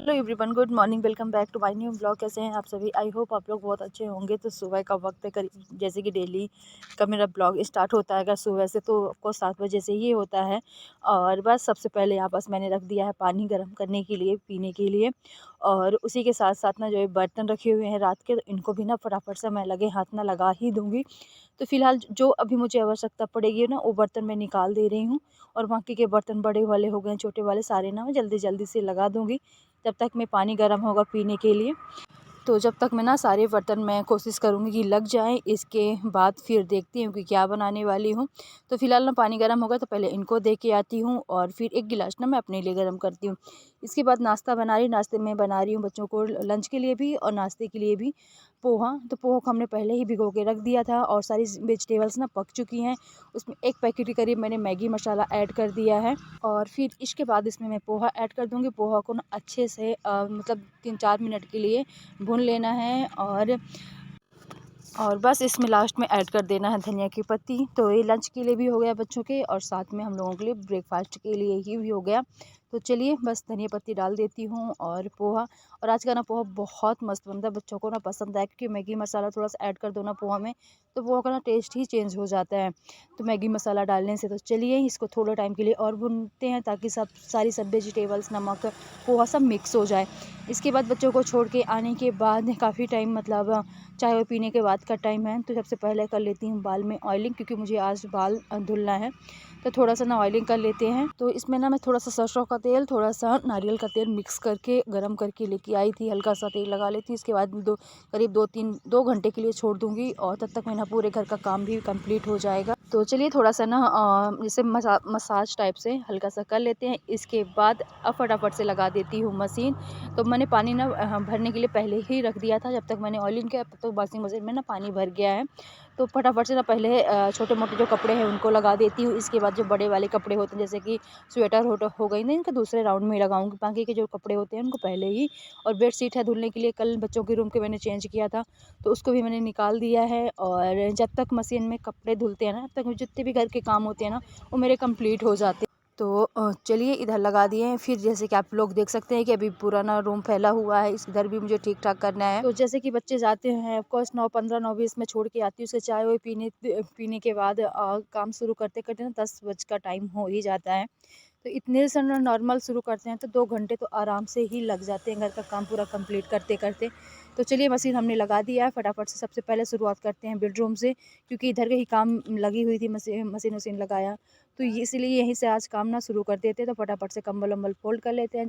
Hello everyone, good morning. Welcome back to my new blog. कैसे हैं आप सभी? आई होप आप लोग बहुत अच्छे होंगे। तो सुबह का वक्त है, करीब जैसे कि डेली का मेरा ब्लॉग स्टार्ट होता है अगर सुबह से, तो आपको 7 बजे से ही होता है। और बस सबसे पहले यहाँ पास मैंने रख दिया है पानी गर्म करने के लिए, पीने के लिए। और उसी के साथ साथ ना जो ये बर्तन रखे हुए हैं रात के, तो इनको भी ना फटाफट से मैं लगे हाथ ना लगा ही दूँगी। तो फ़िलहाल जो अभी मुझे आवश्यकता पड़ेगी ना, वो बर्तन मैं निकाल दे रही हूँ। और बाकी के बर्तन बड़े वाले हो गए, छोटे वाले सारे ना मैं जल्दी जल्दी से लगा दूँगी, जब तक मैं पानी गर्म होगा पीने के लिए। तो जब तक मैं ना सारे बर्तन मैं कोशिश करूँगी कि लग जाएँ, इसके बाद फिर देखती हूँ कि क्या बनाने वाली हूँ। तो फ़िलहाल ना पानी गर्म होगा तो पहले इनको दे के आती हूँ, और फिर एक गिलास ना मैं अपने लिए गर्म करती हूँ। इसके बाद नाश्ता बना रही नाश्ते में बना रही हूँ बच्चों को लंच के लिए भी और नाश्ते के लिए भी पोहा। तो पोहा को हमने पहले ही भिगो के रख दिया था, और सारी वेजिटेबल्स ना पक चुकी हैं। उसमें 1 पैकेट के करीब मैंने मैगी मसाला ऐड कर दिया है, और फिर इसके बाद इसमें मैं पोहा ऐड कर दूँगी। पोहा को ना अच्छे से मतलब 3-4 मिनट के लिए भून लेना है, और बस इसमें लास्ट में ऐड कर देना है धनिया की पत्ती। तो ये लंच के लिए भी हो गया बच्चों के, और साथ में हम लोगों के लिए ब्रेकफास्ट के लिए ही भी हो गया। तो चलिए बस धनिया पत्ती डाल देती हूँ और पोहा। और आज का ना पोहा बहुत मस्त बनता है, बच्चों को ना पसंद है, क्योंकि मैगी मसाला थोड़ा सा ऐड कर दो ना पोहा में, तो पोहा का ना टेस्ट ही चेंज हो जाता है तो मैगी मसाला डालने से। तो चलिए इसको थोड़ा टाइम के लिए और भूनते हैं, ताकि सब वेजिटेबल्स, नमक, पोहा सब मिक्स हो जाए। इसके बाद बच्चों को छोड़ के आने के बाद काफ़ी टाइम, मतलब चाय वाय पीने के बाद का टाइम है, तो सबसे पहले कर लेती हूँ बाल में ऑयलिंग, क्योंकि मुझे आज बाल धुलना है। तो थोड़ा सा ना ऑयलिंग कर लेते हैं। तो इसमें ना मैं थोड़ा सा सरसों का तेल, थोड़ा सा नारियल का तेल मिक्स करके गरम करके लेके आई थी। हल्का सा तेल लगा लेती, इसके बाद करीब 2 घंटे के लिए छोड़ दूँगी, और तब तक मेरा पूरे घर का काम भी कंप्लीट हो जाएगा। तो चलिए थोड़ा सा ना जैसे मसाज टाइप से हल्का सा कर लेते हैं। इसके बाद अब फटाफट से लगा देती हूँ मशीन। तो मैंने पानी ना भरने के लिए पहले ही रख दिया था। जब तक मैंने ऑयलिंग किया तब तक वॉशिंग मशीन में ना पानी भर गया है। तो फटाफट से ना पहले छोटे मोटे जो कपड़े हैं उनको लगा देती हूँ। इसके बाद जो बड़े वाले कपड़े होते हैं, जैसे कि स्वेटर हो गई ना, इनके दूसरे राउंड में लगाऊंगी। बाकी के जो कपड़े होते हैं उनको पहले ही। और बेडशीट है धुलने के लिए, कल बच्चों के रूम के मैंने चेंज किया था, तो उसको भी मैंने निकाल दिया है। और जब तक मशीन में कपड़े धुलते हैं ना, तब तक जितने भी घर के काम होते हैं ना, वो मेरे कंप्लीट हो जाते हैं। तो चलिए इधर लगा दिए हैं। फिर जैसे कि आप लोग देख सकते हैं कि अभी पुराना रूम फैला हुआ है, इस इधर भी मुझे ठीक ठाक करना है। तो जैसे कि बच्चे जाते हैं, ऑफकोर्स 9:15 9:20 में छोड़ के आती हूँ उसे। चाय वाय पीने के बाद काम शुरू करते करते ना 10 बज का टाइम हो ही जाता है। तो इतने से ना नॉर्मल शुरू करते हैं तो 2 घंटे तो आराम से ही लग जाते हैं घर का काम पूरा कंप्लीट करते करते। तो चलिए मशीन हमने लगा दिया है। फटाफट से सबसे पहले शुरुआत करते हैं बेडरूम से, क्योंकि इधर के ही काम लगी हुई थी। मशीन वशीन लगाया, तो इसलिए यहीं से आज काम ना शुरू कर देते हैं। तो फटाफट से कंबल वम्बल फोल्ड कर लेते हैं।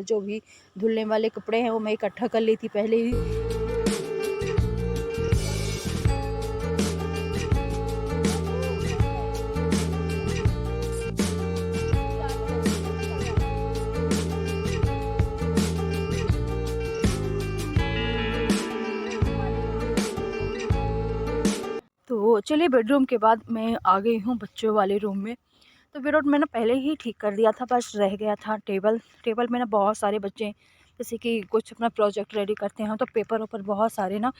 जो भी धुलने वाले कपड़े हैं वो मैं इकट्ठा कर ली थी पहले ही। तो चलिए बेडरूम के बाद मैं आ गई हूँ बच्चों वाले रूम में। तो बेडरूम मैंने पहले ही ठीक कर दिया था, बस रह गया था टेबल। टेबल में ना बहुत सारे बच्चे, जैसे कि कुछ अपना प्रोजेक्ट रेडी करते हैं, तो पेपर ऊपर बहुत सारे ना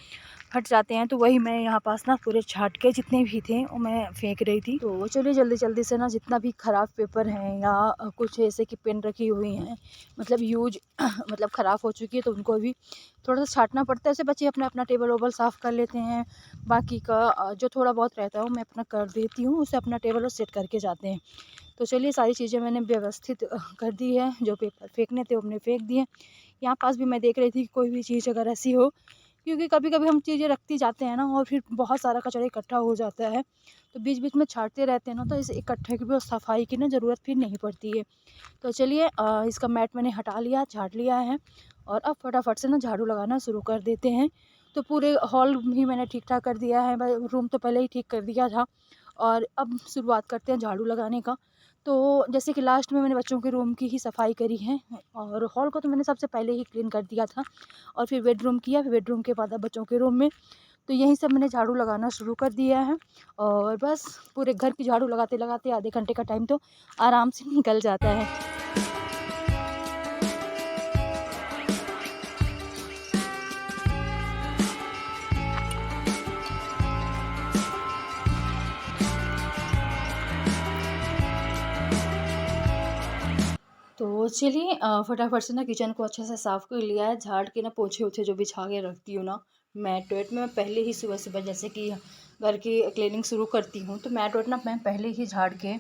फट जाते हैं। तो वही मैं यहाँ पास ना पूरे छाट के जितने भी थे वो मैं फेंक रही थी। तो चलिए जल्दी जल्दी से ना जितना भी ख़राब पेपर हैं, या कुछ ऐसे कि पेन रखी हुई हैं, मतलब यूज मतलब ख़राब हो चुकी है, तो उनको भी थोड़ा सा छाटना पड़ता है। ऐसे बच्चे अपना अपना टेबल वोबल साफ़ कर लेते हैं। बाकी का जो थोड़ा बहुत रहता है वो मैं अपना कर देती हूँ, उसे अपना टेबल सेट करके जाते हैं। तो चलिए सारी चीज़ें मैंने व्यवस्थित कर दी है। जो पेपर फेंकने थे वो हमने फेंक दिए। यहाँ पास भी मैं देख रही थी कि कोई भी चीज़ अगर ऐसी हो, क्योंकि कभी कभी हम चीज़ें रखती जाते हैं ना, और फिर बहुत सारा कचरा इकट्ठा हो जाता है, तो बीच बीच में छाटते रहते हैं ना, तो इस इकट्ठे की भी सफाई की ना ज़रूरत फिर नहीं पड़ती है। तो चलिए इसका मैट मैंने हटा लिया, झाड़ लिया है, और अब फटाफट से ना झाड़ू लगाना शुरू कर देते हैं। तो पूरे हॉल भी मैंने ठीक ठाक कर दिया है, रूम तो पहले ही ठीक कर दिया था, और अब शुरुआत करते हैं झाड़ू लगाने का। तो जैसे कि लास्ट में मैंने बच्चों के रूम की ही सफाई करी है, और हॉल को तो मैंने सबसे पहले ही क्लीन कर दिया था, और फिर बेडरूम किया, फिर बेडरूम के बाद अब बच्चों के रूम में। तो यहीं सब मैंने झाड़ू लगाना शुरू कर दिया है, और बस पूरे घर की झाड़ू लगाते लगाते आधे घंटे का टाइम तो आराम से निकल जाता है। तो चलिए फटाफट से ना किचन को अच्छे से साफ़ कर लिया है, झाड़ के ना पोछे ओछे जो बिछा के रखती हूँ ना मैट वेट में, मैं पहले ही सुबह सुबह जैसे कि घर की क्लीनिंग शुरू करती हूँ तो मैट वेट ना मैं पहले ही झाड़ के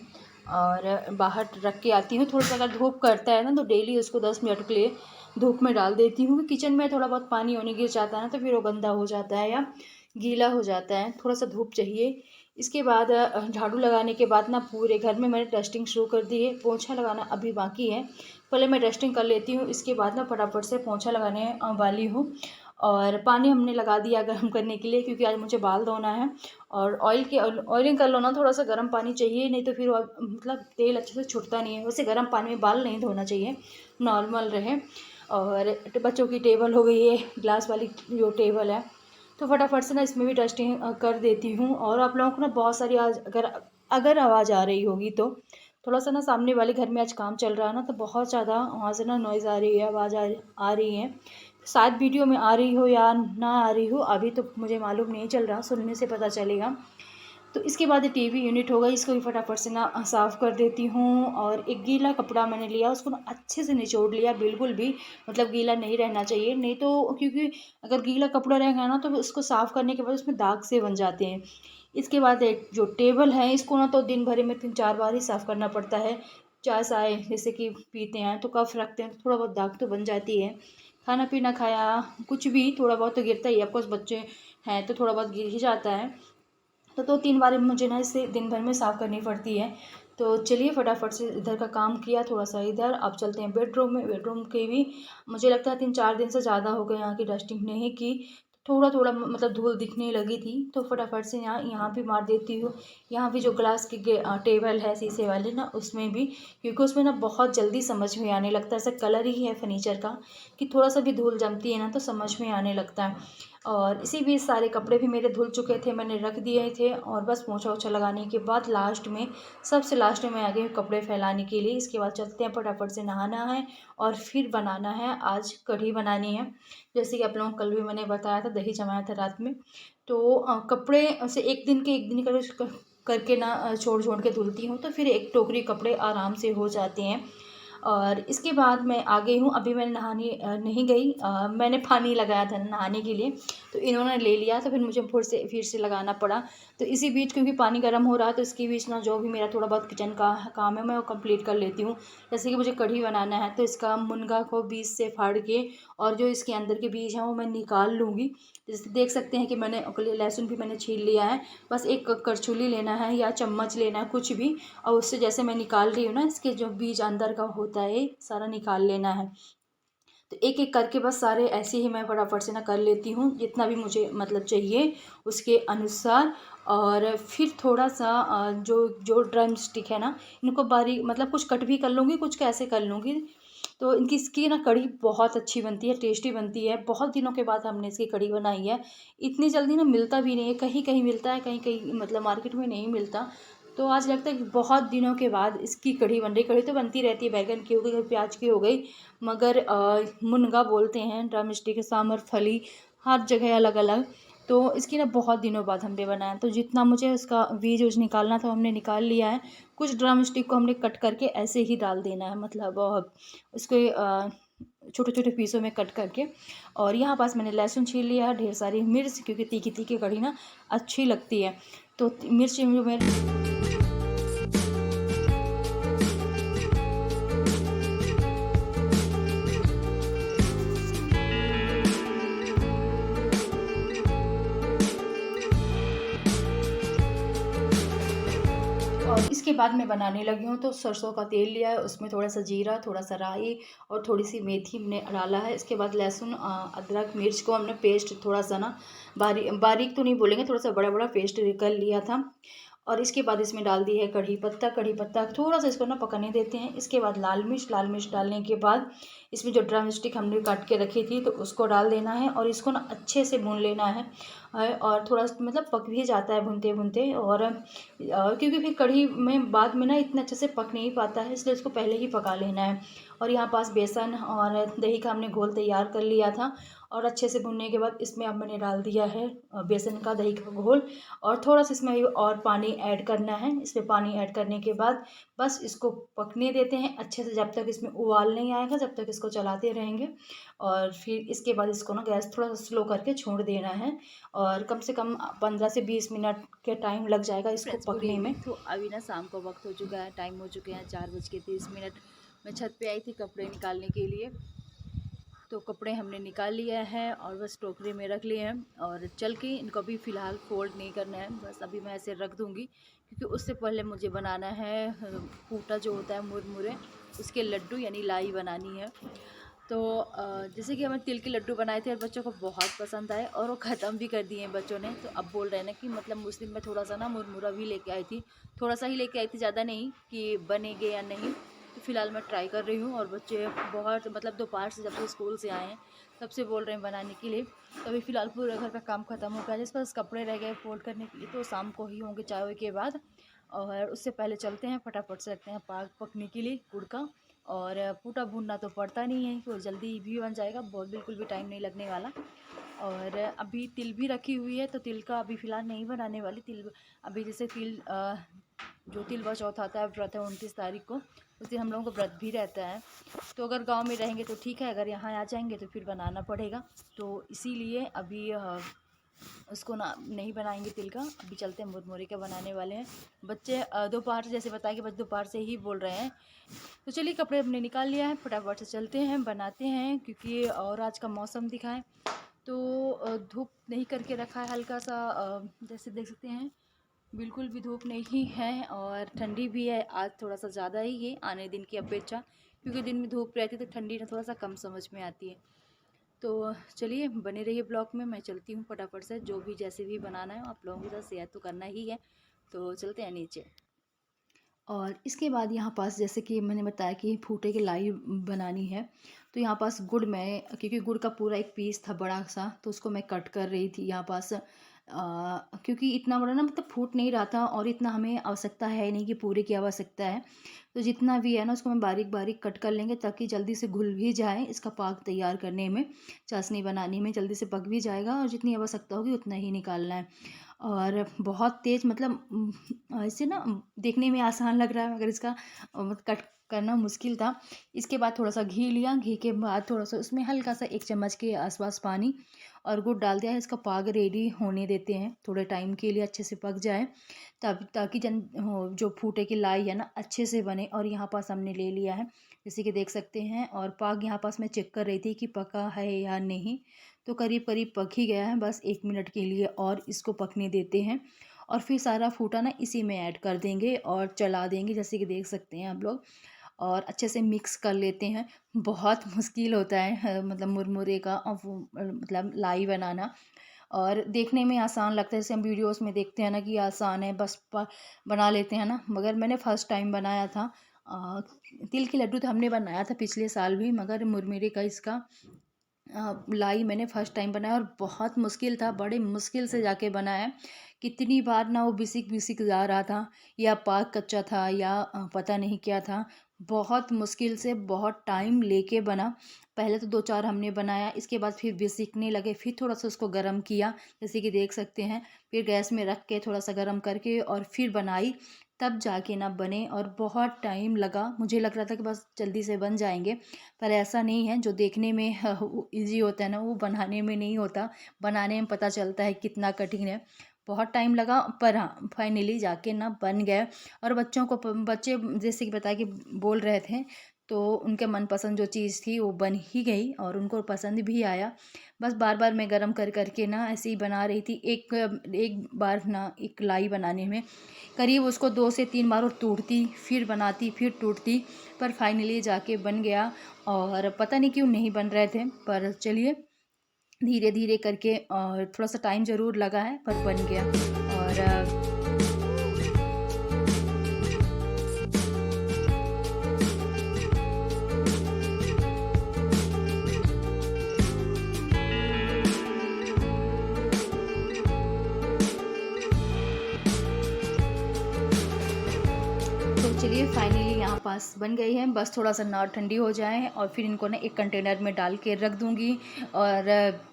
और बाहर रख के आती हूँ। थोड़ा सा अगर धूप करता है ना तो डेली उसको 10 मिनट के लिए धूप में डाल देती हूँ। किचन में थोड़ा बहुत पानी होने गिर जाता है ना तो फिर वो गंदा हो जाता है या गीला हो जाता है, थोड़ा सा धूप चाहिए। इसके बाद झाड़ू लगाने के बाद ना पूरे घर में मैंने डस्टिंग शुरू कर दी है। पोछा लगाना अभी बाकी है, पहले मैं डस्टिंग कर लेती हूँ, इसके बाद ना फटाफट से पोछा लगाने वाली हूँ। और पानी हमने लगा दिया गर्म करने के लिए, क्योंकि आज मुझे बाल धोना है। और ऑयलिंग कर लो ना, थोड़ा सा गर्म पानी चाहिए, नहीं तो फिर मतलब तेल अच्छे से छूटता नहीं है। वैसे गर्म पानी में बाल नहीं धोना चाहिए, नॉर्मल रहे। और बच्चों की टेबल हो गई है, ग्लास वाली जो टेबल है, तो फटाफट से ना इसमें भी डस्टिंग कर देती हूँ। और आप लोगों को ना बहुत सारी आज अगर आवाज़ आ रही होगी तो थोड़ा सा ना सामने वाले घर में आज काम चल रहा है ना, तो बहुत ज़्यादा वहाँ से ना नॉइज़ आ रही है, आवाज़ आ रही है। शायद वीडियो में आ रही हो या ना आ रही हो, अभी तो मुझे मालूम नहीं चल रहा, सुनने से पता चलेगा। तो इसके बाद टीवी यूनिट होगा, इसको भी फटाफट से ना साफ़ कर देती हूँ। और एक गीला कपड़ा मैंने लिया, उसको ना अच्छे से निचोड़ लिया, बिल्कुल भी मतलब गीला नहीं रहना चाहिए, नहीं तो क्योंकि अगर गीला कपड़ा रहेगा ना तो उसको साफ़ करने के बाद उसमें दाग से बन जाते हैं। इसके बाद एक जो टेबल है, इसको ना तो दिन भर में 3-4 बार ही साफ़ करना पड़ता है। चाय साय जैसे कि पीते हैं तो कफ रखते हैं तो थोड़ा बहुत दाग तो बन जाती है। खाना पीना खाया कुछ भी थोड़ा बहुत तो गिरता ही है, ऑफकोर्स बच्चे हैं तो थोड़ा बहुत गिर ही जाता है। तो 2-3 बार मुझे ना इसे दिन भर में साफ़ करनी पड़ती है। तो चलिए फटाफट से इधर का काम किया, थोड़ा सा इधर। अब चलते हैं बेडरूम में। बेडरूम के भी मुझे लगता है 3-4 दिन से ज़्यादा हो गए यहाँ की डस्टिंग नहीं की। थोड़ा थोड़ा मतलब धूल दिखने लगी थी, तो फटाफट से यहाँ यहाँ भी मार देती हूँ। यहाँ भी जो ग्लास की टेबल है शीशे वाली ना, उसमें भी, क्योंकि उसमें ना बहुत जल्दी समझ में आने लगता है। ऐसा कलर ही है फर्नीचर का कि थोड़ा सा भी धूल जमती है ना तो समझ में आने लगता है। और इसी बीच सारे कपड़े भी मेरे धुल चुके थे, मैंने रख दिए थे। और बस पोंछा ओछा लगाने के बाद लास्ट में, सबसे लास्ट में आ गए कपड़े फैलाने के लिए। इसके बाद चलते हैं, फटाफट से नहाना है और फिर बनाना है, आज कढ़ी बनानी है। जैसे कि आप लोगों को कल भी मैंने बताया था, दही जमाया था रात में। तो कपड़े से एक दिन करके ना छोड़ छोड़ के धुलती हूँ, तो फिर एक टोकरी कपड़े आराम से हो जाते हैं। और इसके बाद मैं आ गई हूँ, अभी मैं नहाने नहीं गई, मैंने पानी लगाया था नहाने के लिए, तो इन्होंने ले लिया, तो फिर मुझे फिर से लगाना पड़ा। तो इसी बीच क्योंकि पानी गर्म हो रहा है तो इसके बीच ना जो भी मेरा थोड़ा बहुत किचन का काम है मैं वो कंप्लीट कर लेती हूँ। जैसे कि मुझे कढ़ी बनाना है तो इसका मुनगा को बीज से फाड़ के और जो इसके अंदर के बीज हैं वो मैं निकाल लूँगी। जैसे देख सकते हैं कि मैंने लहसुन भी मैंने छील लिया है, बस एक करछुली लेना है या चम्मच लेना है, कुछ भी। और उससे जैसे मैं निकाल रही हूँ ना, इसके जो बीज अंदर का होता है सारा निकाल लेना है। तो एक एक करके बस सारे ऐसे ही मैं फटाफट से ना कर लेती हूँ, जितना भी मुझे मतलब चाहिए उसके अनुसार। और फिर थोड़ा सा जो जो ड्रम स्टिक है ना, इनको बारीक मतलब कुछ कट भी कर लूँगी, कुछ कैसे कर लूँगी। तो इनकी इसकी ना कढ़ी बहुत अच्छी बनती है, टेस्टी बनती है। बहुत दिनों के बाद हमने इसकी कढ़ी बनाई है। इतनी जल्दी ना मिलता भी नहीं है, कहीं कहीं मिलता है, कहीं कहीं मतलब मार्केट में नहीं मिलता। तो आज लगता है कि बहुत दिनों के बाद इसकी कढ़ी बन रही। कढ़ी तो बनती रहती है, बैगन की हो गई, प्याज की हो गई, मगर मुनगा बोलते हैं, ड्रम स्टिक, सांभर फली, हर जगह अलग अलग। तो इसकी ना बहुत दिनों बाद हमने बनाया, तो जितना मुझे उसका बीज उज निकालना था हमने निकाल लिया है। कुछ ड्रम स्टिक को हमने कट करके ऐसे ही डाल देना है, मतलब उसके छोटे छोटे पीसों में कट करके। और यहाँ पास मैंने लहसुन छील लिया है, ढेर सारी मिर्च, क्योंकि तीखी तीखी कढ़ी ना अच्छी लगती है। तो मिर्च जो मैं और इसके बाद मैं बनाने लगी हूँ। तो सरसों का तेल लिया है, उसमें थोड़ा सा जीरा, थोड़ा सा राई और थोड़ी सी मेथी हमने डाला है। इसके बाद लहसुन अदरक मिर्च को हमने पेस्ट थोड़ा सा ना बारीक बारीक तो नहीं बोलेंगे, थोड़ा सा बड़ा बड़ा पेस्ट कर लिया था। और इसके बाद इसमें डाल दी है कढ़ी पत्ता। कढ़ी पत्ता थोड़ा सा इसको ना पकने देते हैं। इसके बाद लाल मिर्च डालने के बाद इसमें जो ड्रम स्टिक हमने काट के रखी थी तो उसको डाल देना है और इसको ना अच्छे से भून लेना है। और थोड़ा मतलब पक भी जाता है भूनते भूनते। और क्योंकि फिर कढ़ी में बाद में ना इतना अच्छे से पक नहीं पाता है, इसलिए इसको पहले ही पका लेना है। और यहाँ पास बेसन और दही का हमने घोल तैयार कर लिया था और अच्छे से भुनने के बाद इसमें अब मैंने डाल दिया है बेसन का दही का घोल। और थोड़ा सा इसमें और पानी ऐड करना है। इसमें पानी ऐड करने के बाद बस इसको पकने देते हैं अच्छे से, जब तक इसमें उबाल नहीं आएगा जब तक इसको चलाते रहेंगे। और फिर इसके बाद इसको ना गैस थोड़ा सा स्लो करके छोड़ देना है और कम से कम 15 से 20 मिनट के टाइम लग जाएगा इसको पकने में। तो अभी ना शाम का वक्त हो चुका है, टाइम हो चुके हैं 4:30। मैं छत पे आई थी कपड़े निकालने के लिए, तो कपड़े हमने निकाल लिया है और बस टोकरी में रख लिए हैं और चल के इनको अभी फ़िलहाल फोल्ड नहीं करना है, बस अभी मैं ऐसे रख दूँगी क्योंकि उससे पहले मुझे बनाना है फूटा जो होता है मुरमुरे, उसके लड्डू यानी लाई बनानी है। तो जैसे कि हमें तिल के लड्डू बनाए थे और बच्चों को बहुत पसंद आए और वो ख़त्म भी कर दिए हैं बच्चों ने। तो अब बोल रहे हैं ना कि मतलब उस दिन मैं थोड़ा सा ना मुरमुरा भी लेके आई थी, थोड़ा सा ही लेके आई थी, ज़्यादा नहीं, कि बनेंगे या नहीं। तो फ़िलहाल मैं ट्राई कर रही हूँ और बच्चे बहुत मतलब दोपहर से जब से स्कूल से आए हैं तब से बोल रहे हैं बनाने के लिए। तो अभी फ़िलहाल पूरे घर का काम ख़त्म हो गया, जिस पर कपड़े रह गए फोल्ड करने के लिए तो शाम को ही होंगे चाय के बाद। और उससे पहले चलते हैं फटाफट से रखते हैं पाक पकने के लिए गुड़ का। और फूटा भूनना तो पड़ता नहीं है, वो जल्दी भी बन जाएगा, बहुत बिल्कुल भी टाइम नहीं लगने वाला। और अभी तिल भी रखी हुई है तो तिल का अभी फ़िलहाल नहीं बनाने वाली। तिल अभी जैसे जो तिलवा चौथ आता है व्रत है 29 तारीख को, उस दिन हम लोगों को व्रत भी रहता है। तो अगर गांव में रहेंगे तो ठीक है, अगर यहाँ आ जाएंगे तो फिर बनाना पड़ेगा। तो इसीलिए अभी उसको ना नहीं बनाएंगे तिल का, अभी चलते हैं मुरमुरे का बनाने वाले हैं। बच्चे दोपहर से जैसे बताया कि बच्चे दोपहर से ही बोल रहे हैं। तो चलिए कपड़े हमने निकाल लिया है, फटाफट से चलते हैं बनाते हैं, क्योंकि और आज का मौसम दिखाएं तो धूप नहीं करके रखा है, हल्का सा जैसे देख सकते हैं बिल्कुल भी धूप नहीं है और ठंडी भी है आज थोड़ा सा ज़्यादा ही है आने दिन की अपेक्षा, क्योंकि दिन में धूप रहती है तो ठंडी ना थोड़ा सा कम समझ में आती है। तो चलिए बने रहिए ब्लॉग में, मैं चलती हूँ फटाफट से, जो भी जैसे भी बनाना है आप लोगों के साथ शेयर तो करना ही है। तो चलते हैं नीचे। और इसके बाद यहाँ पास जैसे कि मैंने बताया कि फूटे की लाई बनानी है, तो यहाँ पास गुड़ में, क्योंकि गुड़ का पूरा एक पीस था बड़ा सा, तो उसको मैं कट कर रही थी यहाँ पास। क्योंकि इतना बड़ा ना मतलब फूट नहीं रहा था और इतना हमें आवश्यकता है नहीं कि पूरे की आवश्यकता है। तो जितना भी है ना उसको मैं बारीक बारीक कट कर लेंगे ताकि जल्दी से घुल भी जाए, इसका पाक तैयार करने में, चाशनी बनाने में जल्दी से पक भी जाएगा और जितनी आवश्यकता होगी उतना ही निकालना है। और बहुत तेज़ मतलब ऐसे ना देखने में आसान लग रहा है मगर इसका कट करना मुश्किल था। इसके बाद थोड़ा सा घी लिया, घी के बाद थोड़ा सा उसमें हल्का सा 1 चम्मच के आसपास पानी और गुड़ डाल दिया है। इसका पाक रेडी होने देते हैं थोड़े टाइम के लिए, अच्छे से पक जाए तब, ताकि जो फूटे की लाई है ना अच्छे से बने। और यहाँ पास हमने ले लिया है जैसे कि देख सकते हैं, और पाक यहाँ पास मैं चेक कर रही थी कि पका है या नहीं, तो करीब करीब पक ही गया है। बस 1 मिनट के लिए और इसको पकने देते हैं और फिर सारा फूटा ना इसी में ऐड कर देंगे और चला देंगे जैसे कि देख सकते हैं आप लोग, और अच्छे से मिक्स कर लेते हैं। बहुत मुश्किल होता है मतलब मुरमुरे का मतलब लाई बनाना, और देखने में आसान लगता है, जैसे हम वीडियोस में देखते हैं ना कि आसान है बस बना लेते हैं ना, मगर मैंने फ़र्स्ट टाइम बनाया था। तिल के लड्डू तो हमने बनाया था पिछले साल भी, मगर मुरमुरे का इसका लाई मैंने फ़र्स्ट टाइम बनाया और बहुत मुश्किल था, बड़े मुश्किल से जाके बनाया। कितनी बार ना वो बिसिक बिसिक जा रहा था, या पाक कच्चा था या पता नहीं क्या था। बहुत मुश्किल से बहुत टाइम लेके बना। पहले तो 2-4 हमने बनाया, इसके बाद फिर बिसिकने लगे, फिर थोड़ा सा उसको गर्म किया जैसे कि देख सकते हैं, फिर गैस में रख के थोड़ा सा गर्म करके और फिर बनाई, तब जाके ना बने और बहुत टाइम लगा। मुझे लग रहा था कि बस जल्दी से बन जाएंगे, पर ऐसा नहीं है। जो देखने में इजी होता है ना वो बनाने में नहीं होता, बनाने में पता चलता है कितना कठिन है। बहुत टाइम लगा पर हाँ फाइनली जाके ना बन गया। और बच्चे जैसे कि बताया कि बोल रहे थे, तो उनके मनपसंद जो चीज़ थी वो बन ही गई और उनको पसंद भी आया। बस बार बार मैं गरम कर करके ना ऐसे ही बना रही थी। एक बार ना एक लाई बनाने में करीब उसको 2 से 3 बार और टूटती, फिर बनाती, फिर टूटती, पर फाइनली जाके बन गया। और पता नहीं क्यों नहीं बन रहे थे, पर चलिए धीरे धीरे करके, और थोड़ा सा टाइम ज़रूर लगा है पर बन गया। और पास बन गई है, बस थोड़ा सा ना ठंडी हो जाए और फिर इनको ना एक कंटेनर में डाल के रख दूँगी। और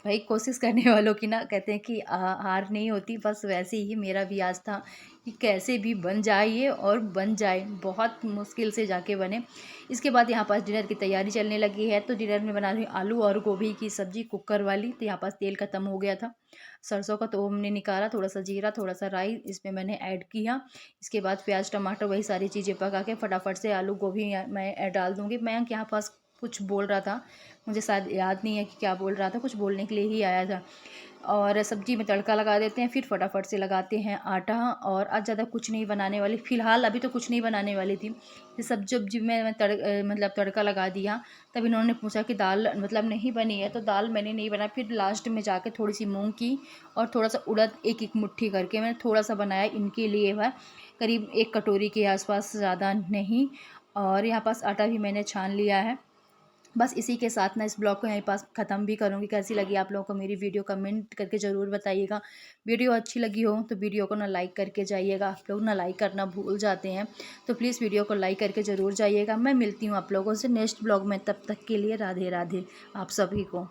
भाई कोशिश करने वालों की ना कहते हैं कि हार नहीं होती, बस वैसे ही मेरा भी आज था कि कैसे भी बन जाए ये, और बन जाए, बहुत मुश्किल से जाके बने। इसके बाद यहाँ पास डिनर की तैयारी चलने लगी है, तो डिनर में बना रही हूँ आलू और गोभी की सब्ज़ी कुकर वाली। तो यहाँ पास तेल ख़त्म हो गया था सरसों का, तो हमने निकाला, थोड़ा सा जीरा, थोड़ा सा राई इसमें मैंने ऐड किया। इसके बाद प्याज टमाटर वही सारी चीज़ें पका के फटाफट से आलू गोभी मैं डाल दूँगी। मैं यहाँ पास कुछ बोल रहा था, मुझे शायद याद नहीं है कि क्या बोल रहा था, कुछ बोलने के लिए ही आया था। और सब्जी में तड़का लगा देते हैं, फिर फटाफट से लगाते हैं आटा। और आज ज़्यादा कुछ नहीं बनाने वाली, फ़िलहाल अभी तो कुछ नहीं बनाने वाली थी। ये सब्जी में मतलब तड़का लगा दिया। तब इन्होंने पूछा कि दाल मतलब नहीं बनी है, तो दाल मैंने नहीं बनाई। फिर लास्ट में जाके थोड़ी सी मूंग की और थोड़ा सा उड़द, एक एक मुट्ठी करके मैंने थोड़ा सा बनाया इनके लिए। वह करीब 1 कटोरी के आसपास, ज़्यादा नहीं। और यहाँ पास आटा भी मैंने छान लिया है। बस इसी के साथ ना इस ब्लॉग को यहीं पास ख़त्म भी करूँगी। कैसी लगी आप लोगों को मेरी वीडियो, कमेंट करके ज़रूर बताइएगा। वीडियो अच्छी लगी हो तो वीडियो को ना लाइक करके जाइएगा। आप लोग ना लाइक करना भूल जाते हैं, तो प्लीज़ वीडियो को लाइक करके ज़रूर जाइएगा। मैं मिलती हूँ आप लोगों से नेक्स्ट ब्लॉग में, तब तक के लिए राधे राधे आप सभी को।